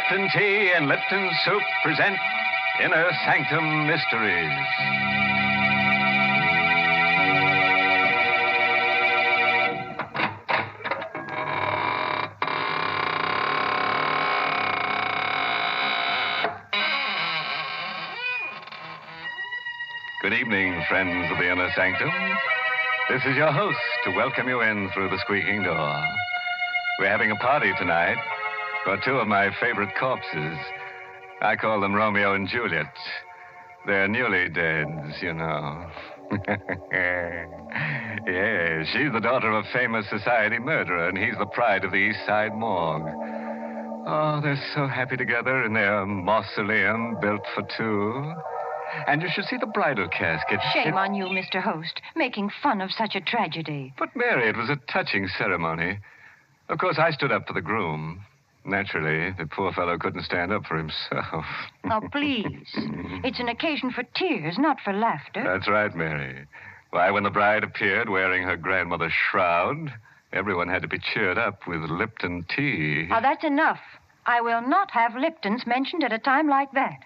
Lipton Tea and Lipton Soup present Inner Sanctum Mysteries. Good evening, friends of the Inner Sanctum. This is your host to welcome you in through the squeaking door. We're having a party tonight for two of my favorite corpses. I call them Romeo and Juliet. They're newly deads, you know. Yes, she's the daughter of a famous society murderer, and he's the pride of the East Side morgue. Oh, they're so happy together in their mausoleum built for two. And you should see the bridal casket. Shame on you, Mr. Host, making fun of such a tragedy. But, Mary, it was a touching ceremony. Of course, I stood up for the groom. Naturally, the poor fellow couldn't stand up for himself. Oh, please. It's an occasion for tears, not for laughter. That's right, Mary. Why, when the bride appeared wearing her grandmother's shroud, everyone had to be cheered up with Lipton tea. Now, that's enough. I will not have Liptons mentioned at a time like that.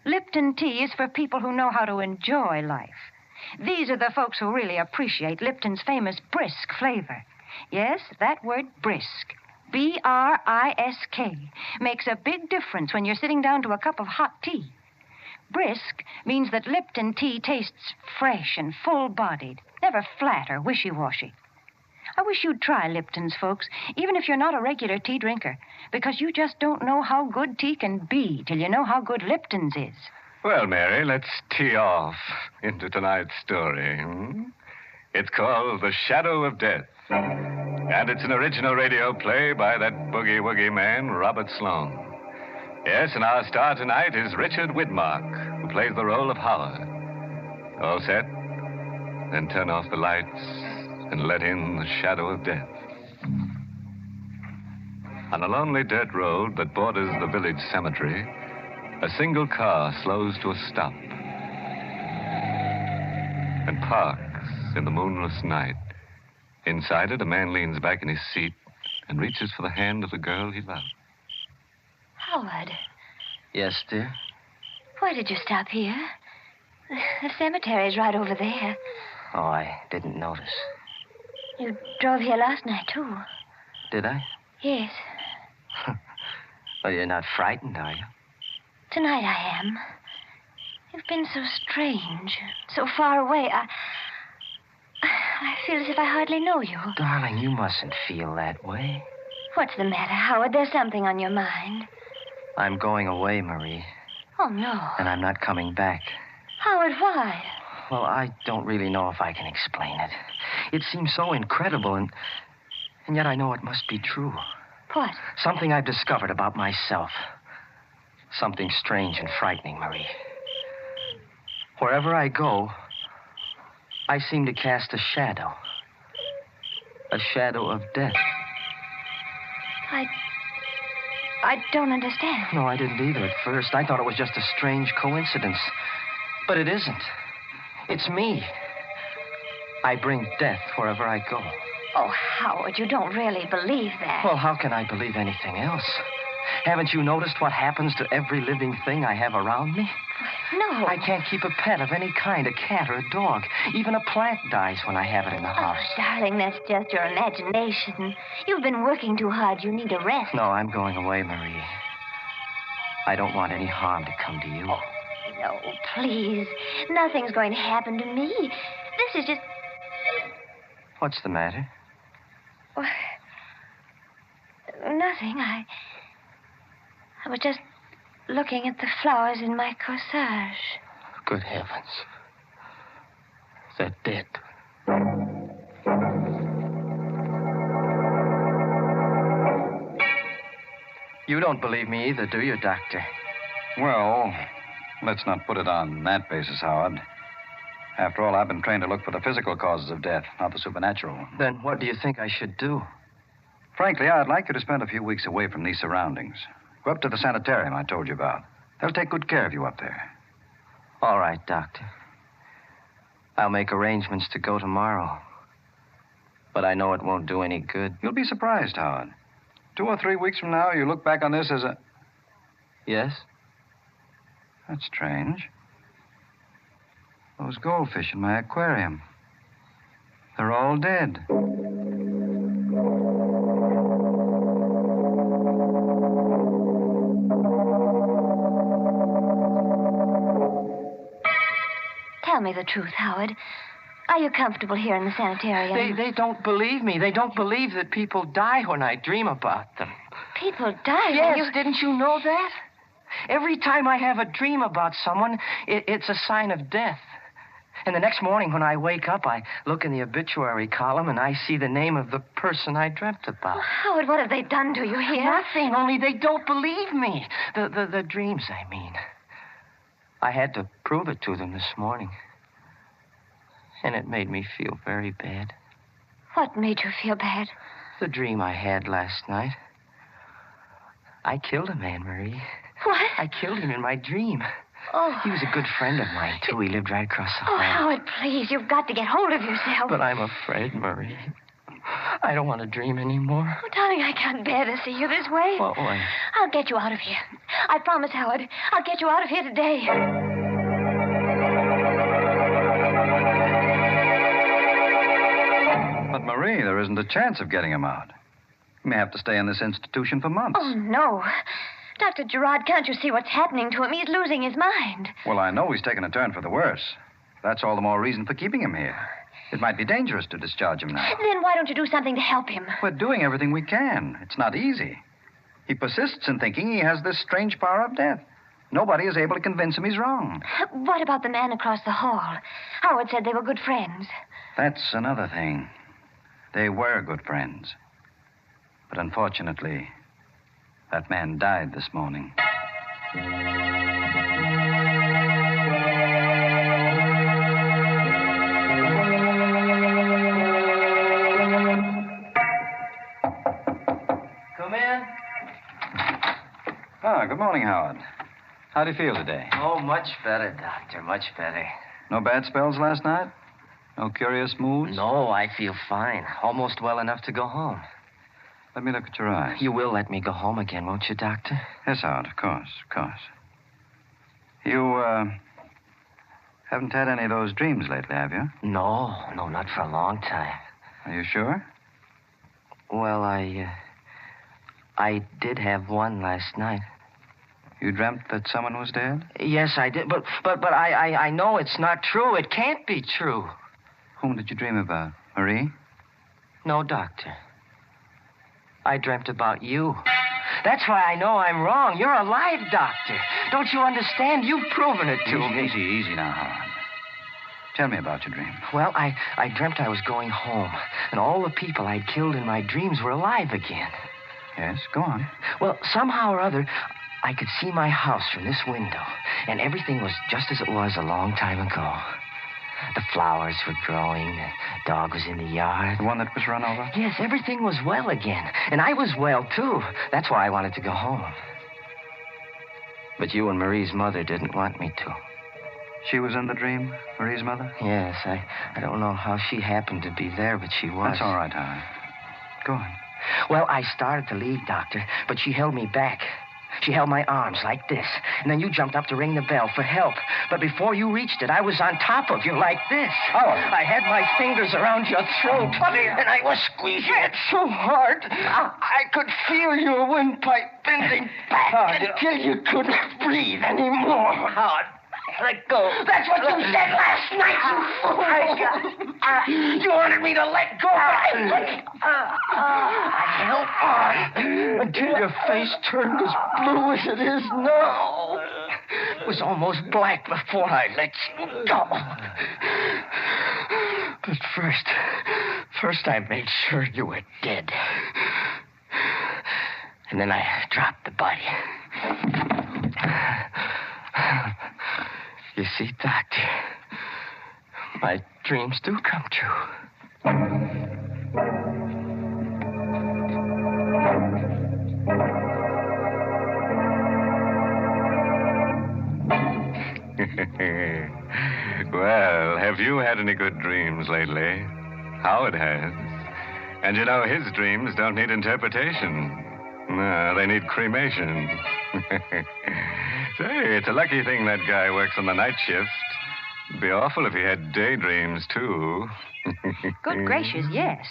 Lipton tea is for people who know how to enjoy life. These are the folks who really appreciate Lipton's famous brisk flavor. Yes, that word brisk. B-R-I-S-K makes a big difference when you're sitting down to a cup of hot tea. Brisk means that Lipton tea tastes fresh and full-bodied, never flat or wishy-washy. I wish you'd try Lipton's, folks, even if you're not a regular tea drinker, because you just don't know how good tea can be till you know how good Lipton's is. Well, Mary, let's tee off into tonight's story. It's called The Shadow of Death, and it's an original radio play by that boogie-woogie man, Robert Sloane. Yes, and our star tonight is Richard Widmark, who plays the role of Howard. All set? Then turn off the lights and let in the shadow of death. On a lonely dirt road that borders the village cemetery, a single car slows to a stop and parks in the moonless night. Inside it, a man leans back in his seat and reaches for the hand of the girl he loves. Howard. Yes, dear? Why did you stop here? The cemetery's right over there. Oh, I didn't notice. You drove here last night, too. Did I? Yes. Well, you're not frightened, are you? Tonight I am. You've been so strange, so far away. I feel as if I hardly know you. Darling, you mustn't feel that way. What's the matter, Howard? There's something on your mind. I'm going away, Marie. Oh, no. And I'm not coming back. Howard, why? Well, I don't really know if I can explain it. It seems so incredible, and yet I know it must be true. What? Something I've discovered about myself. Something strange and frightening, Marie. Wherever I go, I seem to cast a shadow. A shadow of death. I don't understand. No, I didn't either at first. I thought it was just a strange coincidence. But it isn't. It's me. I bring death wherever I go. Oh, Howard, you don't really believe that. Well, how can I believe anything else? Haven't you noticed what happens to every living thing I have around me? No. I can't keep a pet of any kind, a cat or a dog. Even a plant dies when I have it in the house. Oh, darling, that's just your imagination. You've been working too hard. You need a rest. No, I'm going away, Marie. I don't want any harm to come to you. Oh, no, please. Nothing's going to happen to me. This is just... What's the matter? Well, nothing. I was just looking at the flowers in my corsage. Good heavens. They're dead. You don't believe me either, do you, Doctor? Well, let's not put it on that basis, Howard. After all, I've been trained to look for the physical causes of death, not the supernatural. Then what do you think I should do? Frankly, I'd like you to spend a few weeks away from these surroundings. Go up to the sanitarium I told you about. They'll take good care of you up there. All right, Doctor. I'll make arrangements to go tomorrow. But I know it won't do any good. You'll be surprised, Howard. 2 or 3 weeks from now, you look back on this as a... Yes? That's strange. Those goldfish in my aquarium. They're all dead. Tell me the truth, Howard. Are you comfortable here in the sanitarium? They don't believe me. They don't believe that people die when I dream about them. People die? Yes, didn't you know that? Every time I have a dream about someone, it's a sign of death. And the next morning when I wake up, I look in the obituary column and I see the name of the person I dreamt about. Oh, Howard, what have they done to you here? Nothing, only they don't believe me. The dreams, I mean. I had to prove it to them this morning. And it made me feel very bad. What made you feel bad? The dream I had last night. I killed a man, Marie. What? I killed him in my dream. Oh. He was a good friend of mine, too. He lived right across the hall. Oh, Howard, please. You've got to get hold of yourself. But I'm afraid, Marie. I don't want to dream anymore. Oh, darling, I can't bear to see you this way. What way? I'll get you out of here. I promise, Howard. I'll get you out of here today. But, Marie, there isn't a chance of getting him out. He may have to stay in this institution for months. Oh, no. Dr. Gerard, can't you see what's happening to him? He's losing his mind. Well, I know he's taken a turn for the worse. That's all the more reason for keeping him here. It might be dangerous to discharge him now. Then why don't you do something to help him? We're doing everything we can. It's not easy. He persists in thinking he has this strange power of death. Nobody is able to convince him he's wrong. What about the man across the hall? Howard said they were good friends. That's another thing. They were good friends. But unfortunately, that man died this morning. Come in. Good morning, Howard. How do you feel today? Oh, much better, Doctor. Much better. No bad spells last night? No curious moods? No, I feel fine. Almost well enough to go home. Let me look at your eyes. You will let me go home again, won't you, Doctor? Yes, Howard, of course, of course. You, haven't had any of those dreams lately, have you? No, not for a long time. Are you sure? Well, I did have one last night. You dreamt that someone was dead? Yes, I did, but I know it's not true. It can't be true. Whom did you dream about? Marie? No, Doctor. I dreamt about you. That's why I know I'm wrong. You're alive, Doctor. Don't you understand? You've proven it to me. Easy now, Howard. Tell me about your dream. Well, I dreamt I was going home, and all the people I'd killed in my dreams were alive again. Yes, go on. Well, somehow or other, I could see my house from this window, and everything was just as it was a long time ago. The flowers were growing, the dog was in the yard. The one that was run over? Yes, everything was well again, and I was well, too. That's why I wanted to go home. But you and Marie's mother didn't want me to. She was in the dream, Marie's mother? Yes, I don't know how she happened to be there, but she was. That's all right, Howard. Go on. Well, I started to leave, Doctor, but she held me back. She held my arms like this, and then you jumped up to ring the bell for help. But before you reached it, I was on top of you like this. Oh. I had my fingers around your throat, and I was squeezing it so hard, I could feel your windpipe bending back until you couldn't breathe anymore. Howard, let go. That's what you said last night, you fool. You wanted me to let go. I held on until your face turned as blue as it is now. It was almost black before I let you go. But first I made sure you were dead. And then I dropped the body. You see, Doctor, my dreams do come true. Well, have you had any good dreams lately? Howard has. And you know, his dreams don't need interpretation. No, they need cremation. Say, it's a lucky thing that guy works on the night shift. It'd be awful if he had daydreams, too. Good gracious, yes.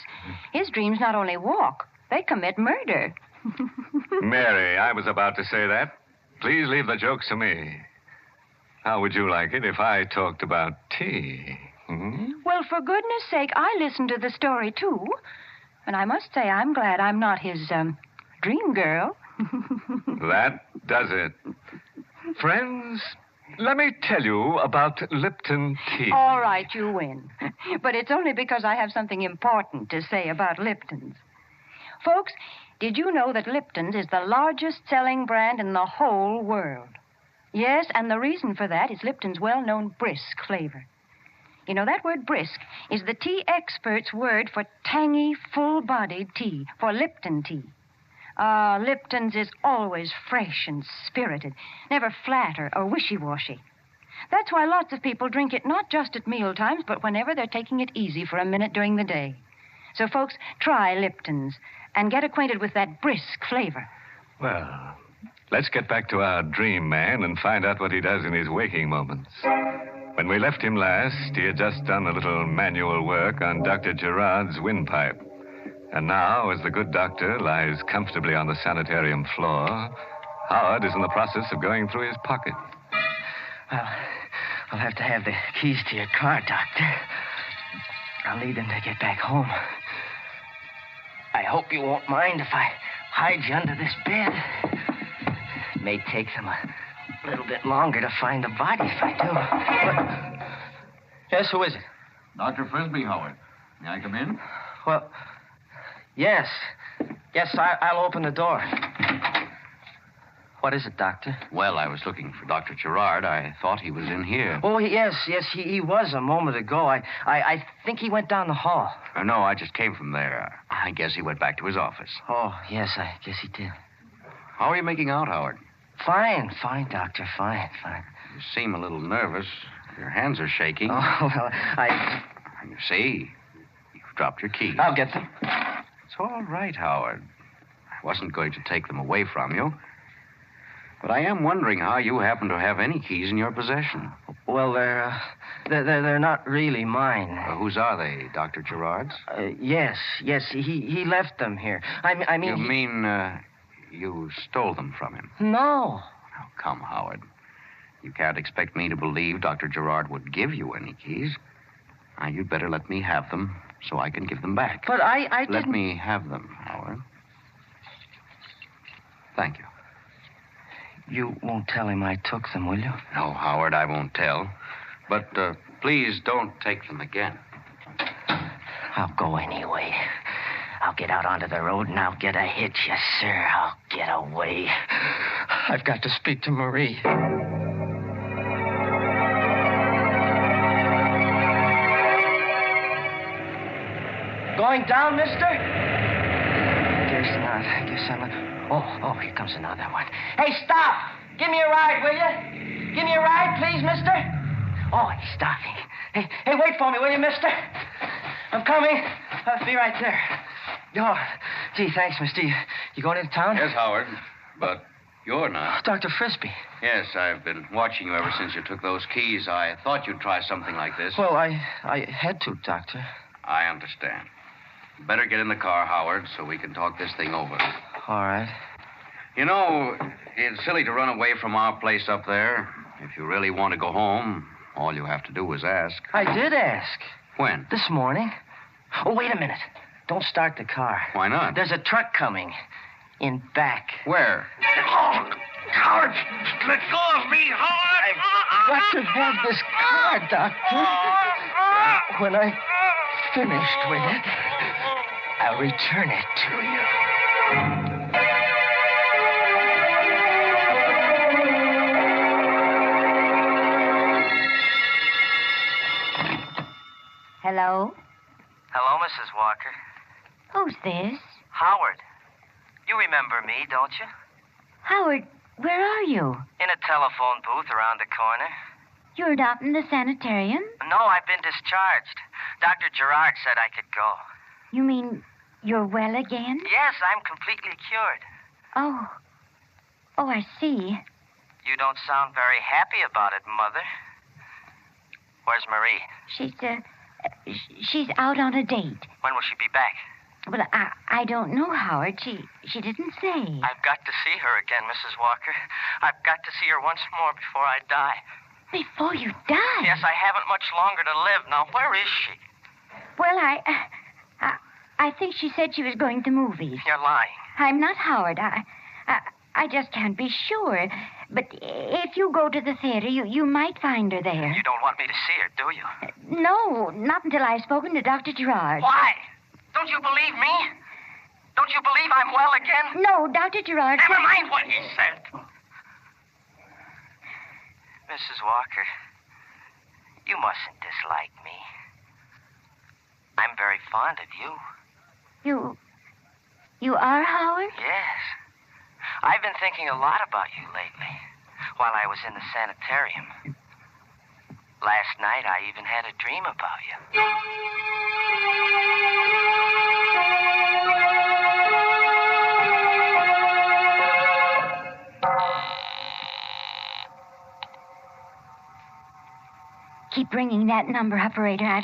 His dreams not only walk, they commit murder. Mary, I was about to say that. Please leave the jokes to me. How would you like it if I talked about tea? Hmm? Well, for goodness sake, I listened to the story, too. And I must say I'm glad I'm not his, dream girl. That does it. Friends, let me tell you about Lipton tea. All right, you win. But it's only because I have something important to say about Lipton's. Folks, did you know that Lipton's is the largest selling brand in the whole world? Yes, and the reason for that is Lipton's well-known brisk flavor. You know, that word brisk is the tea expert's word for tangy, full-bodied tea, for Lipton tea. Lipton's is always fresh and spirited, never flat or wishy-washy. That's why lots of people drink it not just at meal times, but whenever they're taking it easy for a minute during the day. So, folks, try Lipton's and get acquainted with that brisk flavor. Well, let's get back to our dream man and find out what he does in his waking moments. When we left him last, he had just done a little manual work on Dr. Gerard's windpipe. And now, as the good doctor lies comfortably on the sanitarium floor, Howard is in the process of going through his pocket. Well, I'll have to have the keys to your car, Doctor. I'll need them to get back home. I hope you won't mind if I hide you under this bed. It may take them a little bit longer to find the body if I do. But... Yes, who is it? Dr. Frisbee, Howard. May I come in? Well, yes. Yes, I'll open the door. What is it, Doctor? Well, I was looking for Dr. Gerard. I thought he was in here. Oh, yes, he was a moment ago. I think he went down the hall. No, I just came from there. I guess he went back to his office. Oh, yes, I guess he did. How are you making out, Howard? Fine, Doctor, fine. You seem a little nervous. Your hands are shaking. Oh, well, You see, you've dropped your keys. I'll get them. It's all right, Howard. I wasn't going to take them away from you. But I am wondering how you happen to have any keys in your possession. Well, they're not really mine. Whose are they, Dr. Gerard's? Yes, he left them here. I mean... You mean, you stole them from him? No. Now, come, Howard. You can't expect me to believe Dr. Gerard would give you any keys. Now, you'd better let me have them so I can give them back. But I didn't... Let me have them, Howard. Thank you. You won't tell him I took them, will you? No, Howard, I won't tell. But please don't take them again. I'll go anyway. I'll get out onto the road and I'll get a hitch, yes, sir. I'll get away. I've got to speak to Marie. Going down, mister? Guess not. I guess I'm not. Oh, here comes another one. Hey, stop! Give me a ride, will you? Give me a ride, please, mister. Oh, he's stopping. Hey, wait for me, will you, mister? I'm coming. I'll be right there. Oh, gee, thanks, mister. You going into town? Yes, Howard, but you're not. Dr. Frisbee. Yes, I've been watching you ever since you took those keys. I thought you'd try something like this. Well, I had to, Doctor. I understand. Better get in the car, Howard, so we can talk this thing over. All right. You know, it's silly to run away from our place up there. If you really want to go home, all you have to do is ask. I did ask. When? This morning. Oh, wait a minute. Don't start the car. Why not? There's a truck coming. In back. Where? Oh, Howard! Let go of me, Howard! I've got to have this car, Doctor. When I'm finished with it, I'll return it to you. Hello? Hello, Mrs. Walker. Who's this? Howard. You remember me, don't you? Howard, where are you? In a telephone booth around the corner. You're not in the sanitarium? No, I've been discharged. Dr. Gerard said I could go. You mean you're well again? Yes, I'm completely cured. Oh. Oh, I see. You don't sound very happy about it, Mother. Where's Marie? She's out on a date. When will she be back? Well, I don't know, Howard. She didn't say. I've got to see her again, Mrs. Walker. I've got to see her once more before I die. Before you die? Yes, I haven't much longer to live. Now, where is she? Well, I think she said she was going to movies. You're lying. I'm not, Howard. I just can't be sure. But if you go to the theater, you might find her there. You don't want me to see her, do you? No, not until I've spoken to Dr. Gerard. Why? Don't you believe me? Don't you believe I'm well again? No, Dr. Gerard... Never mind what he said. Mrs. Walker, you mustn't dislike me. I'm very fond of you. You are, Howard? Yes. I've been thinking a lot about you lately, while I was in the sanitarium. Last night, I even had a dream about you. Keep ringing that number, operator.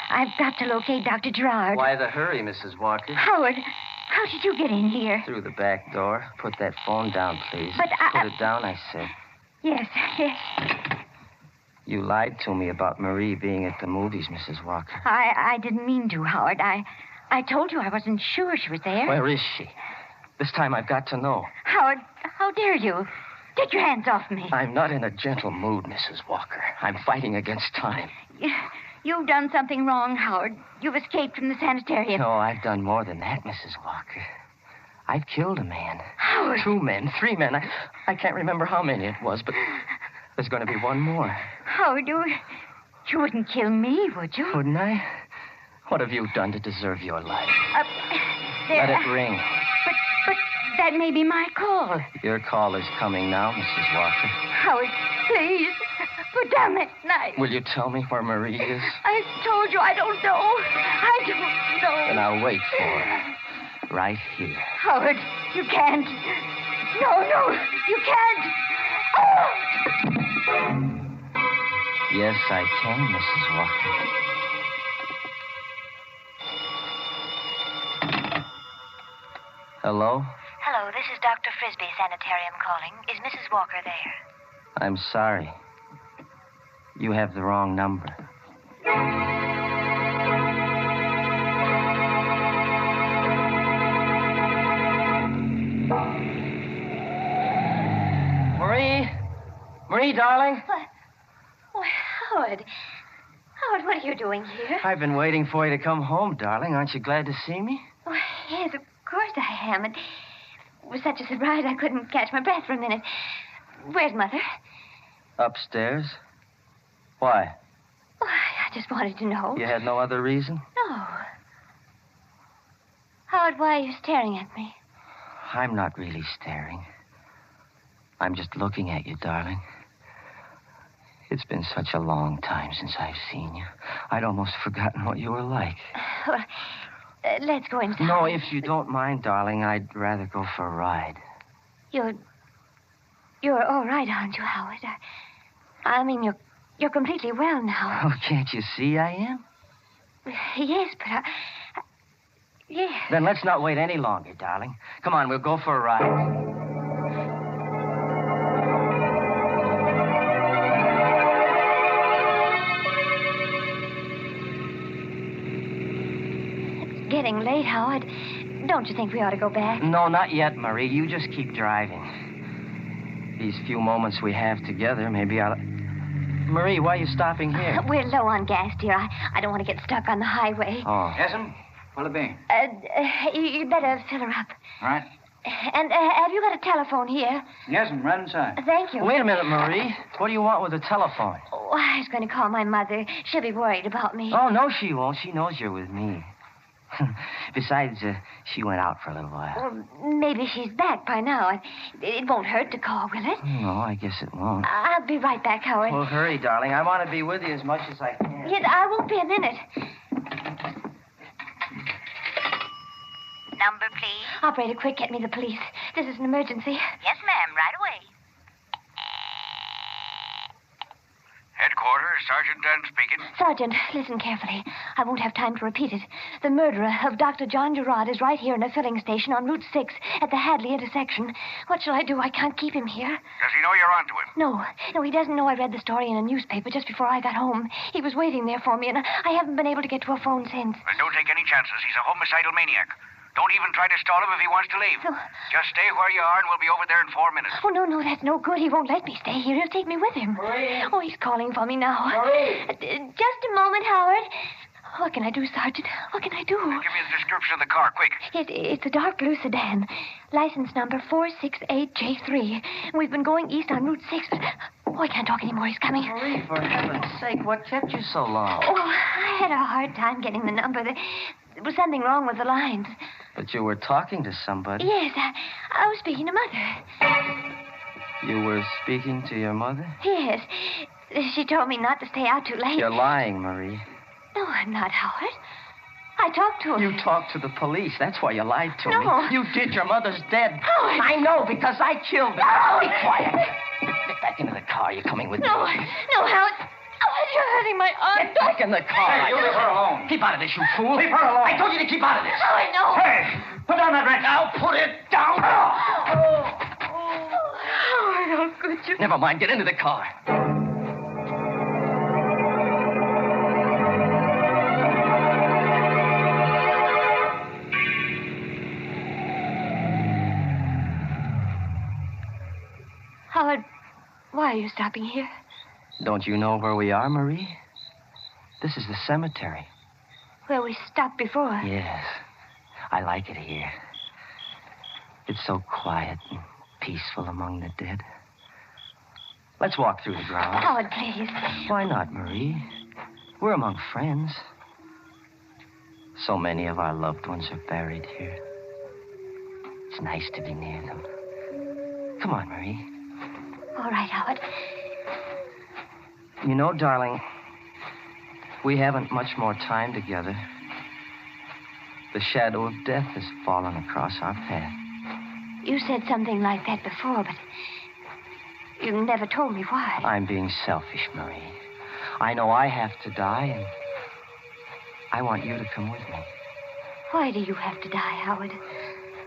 I've got to locate Dr. Gerard. Why the hurry, Mrs. Walker? Howard, how did you get in here? Through the back door. Put that phone down, please. But Put it down, I said. Yes. You lied to me about Marie being at the movies, Mrs. Walker. I didn't mean to, Howard. I told you I wasn't sure she was there. Where is she? This time I've got to know. Howard, how dare you? Take your hands off me. I'm not in a gentle mood, Mrs. Walker. I'm fighting against time. You've done something wrong, Howard. You've escaped from the sanitarium. No, I've done more than that, Mrs. Walker. I've killed a man. Howard. 2 men, 3 men. I can't remember how many it was, but there's going to be one more. Howard, you wouldn't kill me, would you? Wouldn't I? What have you done to deserve your life? Let it ring. But that may be my call. Your call is coming now, Mrs. Walker. Howard, please, put down that knife. Will you tell me where Marie is? I told you I don't know. I don't know. Then I'll wait for her. Right here. Howard, you can't. No, you can't. Oh! Yes, I can, Mrs. Walker. Hello? Hello, this is Dr. Frisbee Sanitarium calling. Is Mrs. Walker there? I'm sorry. You have the wrong number. Marie, darling. What? Why, Howard. Howard, what are you doing here? I've been waiting for you to come home, darling. Aren't you glad to see me? Oh, yes, of course I am. It was such a surprise I couldn't catch my breath for a minute. Where's Mother? Upstairs. Why? Oh, I just wanted to know. You had no other reason? No. Howard, why are you staring at me? I'm not really staring. I'm just looking at you, darling. It's been such a long time since I've seen you. I'd almost forgotten what you were like. Well, let's go inside. No, if you don't mind, darling, I'd rather go for a ride. You're all right, aren't you, Howard? I mean, you're completely well now. Oh, can't you see I am? Yes, but yes. Then let's not wait any longer, darling. Come on, we'll go for a ride. Getting late, Howard. Don't you think we ought to go back? No, not yet, Marie. You just keep driving. These few moments we have together, maybe I'll... Marie, why are you stopping here? We're low on gas, dear. I don't want to get stuck on the highway. Oh. Yes'm? What'll it be? You better fill her up. All right. And have you got a telephone here? Yes'm, right inside. Thank you. Wait a minute, Marie. What do you want with a telephone? Oh, I was going to call my mother. She'll be worried about me. Oh, no, she won't. She knows you're with me. Besides, she went out for a little while. Well, maybe she's back by now. It won't hurt to call, will it? No, I guess it won't. I'll be right back, Howard. Well, hurry, darling. I want to be with you as much as I can. Yes, I won't be a minute. Number, please. Operator, quick, get me the police. This is an emergency. Yes, ma'am, right away. Headquarters, Sergeant Dunn speaking. Sergeant, listen carefully. I won't have time to repeat it. The murderer of Dr. John Gerard is right here in a filling station on Route 6 at the Hadley intersection. What shall I do? I can't keep him here. Does he know you're onto him? No, he doesn't know I read the story in a newspaper just before I got home. He was waiting there for me, and I haven't been able to get to a phone since. Well, don't take any chances. He's a homicidal maniac. Don't even try to stall him if he wants to leave. No. Just stay where you are, and we'll be over there in 4 minutes. Oh, no, that's no good. He won't let me stay here. He'll take me with him. Marie. Oh, he's calling for me now. Marie. Just a moment, Howard. What can I do, Sergeant? What can I do? Give me the description of the car, quick. It's a dark blue sedan. License number 468J3. We've been going east on Route 6. Oh, I can't talk anymore. He's coming. Marie, for heaven's sake, what kept you so long? Oh, I had a hard time getting the number. There was something wrong with the lines. But you were talking to somebody. Yes, I was speaking to Mother. You were speaking to your mother? Yes. She told me not to stay out too late. You're lying, Marie. No, I'm not, Howard. I talked to her. You talked to the police. That's why you lied to No. me. You did. Your mother's dead. Howard. I know, because I killed her. No. Be quiet. Get back into the car. You're coming with me. No, Howard. Howard, you're hurting my arm. Get back in the car. Hey, you leave her alone. Keep out of this, you fool. Leave her alone. I told you to keep out of this. Howard, no. Hey, put down that wrench. Now put it down. Howard, how could you? Never mind. Get into the car. Howard, why are you stopping here? Don't you know where we are, Marie? This is the cemetery. Where we stopped before. Yes. I like it here. It's so quiet and peaceful among the dead. Let's walk through the grounds. Howard, please. Why not, Marie? We're among friends. So many of our loved ones are buried here. It's nice to be near them. Come on, Marie. All right, Howard. You know, darling, we haven't much more time together. The shadow of death has fallen across our path. You said something like that before, but you never told me why. I'm being selfish, Marie. I know I have to die, and I want you to come with me. Why do you have to die, Howard?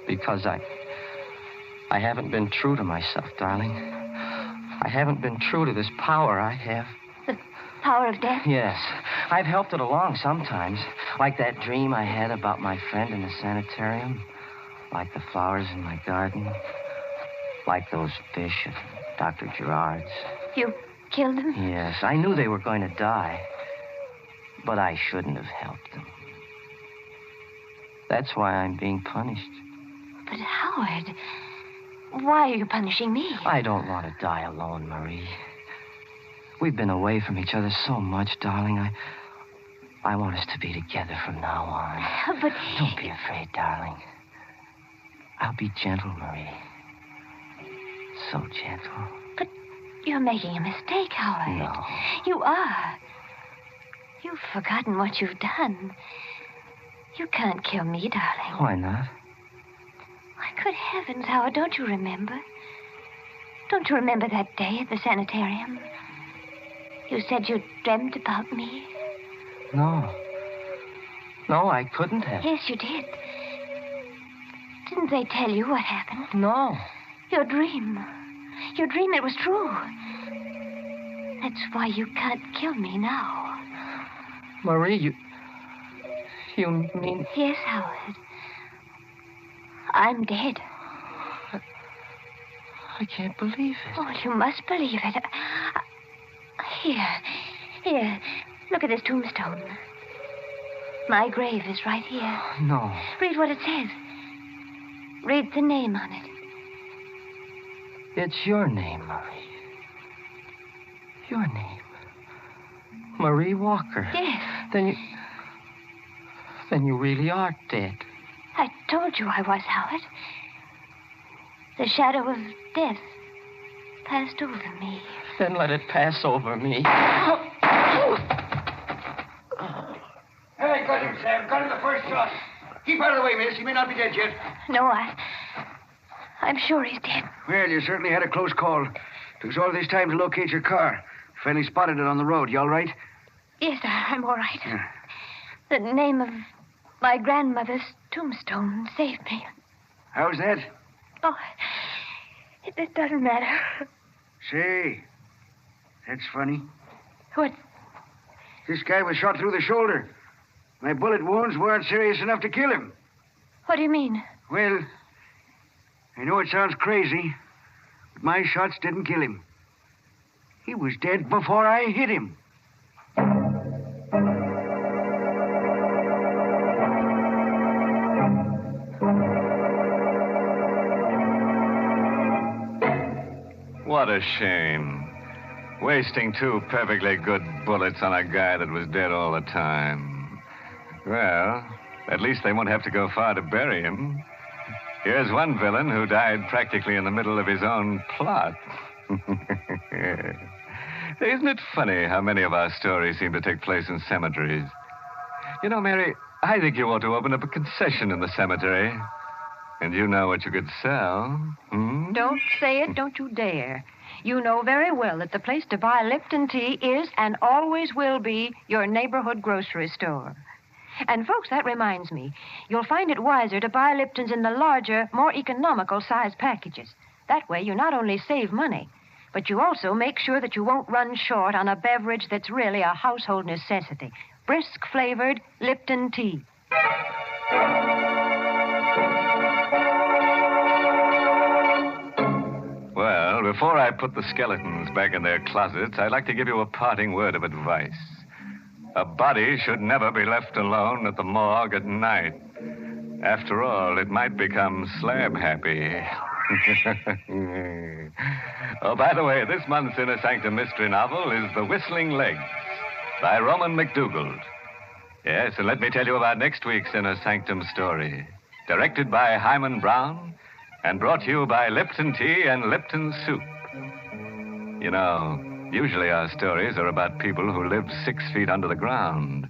Because I haven't been true to myself, darling. I haven't been true to this power I have. The power of death? Yes. I've helped it along sometimes. Like that dream I had about my friend in the sanitarium. Like the flowers in my garden. Like those fish at Dr. Gerard's. You killed them? Yes. I knew they were going to die. But I shouldn't have helped them. That's why I'm being punished. But, Howard, why are you punishing me? I don't want to die alone, Marie. We've been away from each other so much, darling. I want us to be together from now on. But... Don't be afraid, darling. I'll be gentle, Marie. So gentle. But you're making a mistake, Howard. No. You are. You've forgotten what you've done. You can't kill me, darling. Why not? Why, good heavens, Howard, don't you remember? Don't you remember that day at the sanitarium? You said you dreamt about me. No. No, I couldn't have. Yes, you did. Didn't they tell you what happened? No. Your dream. Your dream, it was true. That's why you can't kill me now. Marie, you mean... Yes, Howard. I'm dead. I can't believe it. Oh, you must believe it. Here. Look at this tombstone. My grave is right here. No. Read what it says. Read the name on it. It's your name, Marie. Your name. Marie Walker. Yes. Then you really are dead. I told you I was, Howard. The shadow of death passed over me. Then let it pass over me. Hey, got him, Sam. Got him the first shot. Keep out of the way, miss. He may not be dead yet. No, I'm sure he's dead. Well, you certainly had a close call. Took us all this time to locate your car. Finally spotted it on the road. You all right? Yes, sir, I'm all right. Yeah. The name of my grandmother's tombstone saved me. How's that? Oh, it doesn't matter. Say, that's funny. What? This guy was shot through the shoulder. My bullet wounds weren't serious enough to kill him. What do you mean? Well, I know it sounds crazy, but my shots didn't kill him. He was dead before I hit him. What a shame. Wasting 2 perfectly good bullets on a guy that was dead all the time. Well, at least they won't have to go far to bury him. Here's one villain who died practically in the middle of his own plot. Isn't it funny how many of our stories seem to take place in cemeteries? You know, Mary, I think you ought to open up a concession in the cemetery. And you know what you could sell. Hmm? Don't say it, don't you dare. You know very well that the place to buy Lipton tea is and always will be your neighborhood grocery store. And, folks, that reminds me. You'll find it wiser to buy Lipton's in the larger, more economical size packages. That way you not only save money, but you also make sure that you won't run short on a beverage that's really a household necessity. Brisk-flavored Lipton tea. Well, before I put the skeletons back in their closets, I'd like to give you a parting word of advice. A body should never be left alone at the morgue at night. After all, it might become slab happy. Oh, by the way, this month's Inner Sanctum mystery novel is The Whistling Legs by Roman McDougald. Yes, and let me tell you about next week's Inner Sanctum story. Directed by Hyman Brown and brought to you by Lipton Tea and Lipton Soup. You know, usually our stories are about people who lived 6 feet under the ground.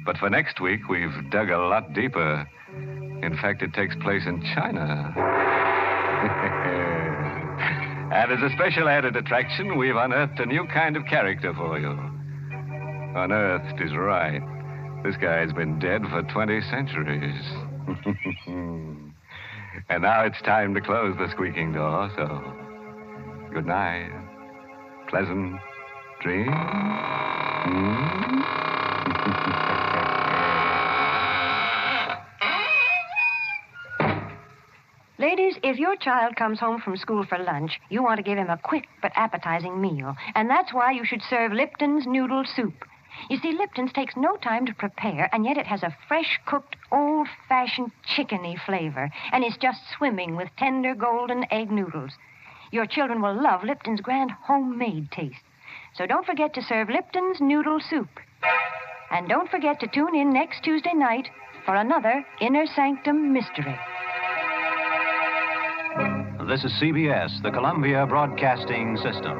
But for next week, we've dug a lot deeper. In fact, it takes place in China. And as a special added attraction, we've unearthed a new kind of character for you. Unearthed is right. This guy's been dead for 20 centuries. And now it's time to close the squeaking door, so good night. Pleasant dreams. Ladies, if your child comes home from school for lunch, you want to give him a quick but appetizing meal. And that's why you should serve Lipton's noodle soup. You see, Lipton's takes no time to prepare, and yet it has a fresh-cooked, old-fashioned chickeny flavor, and it's just swimming with tender golden egg noodles. Your children will love Lipton's grand homemade taste. So don't forget to serve Lipton's noodle soup. And don't forget to tune in next Tuesday night for another Inner Sanctum mystery. This is CBS, the Columbia Broadcasting System.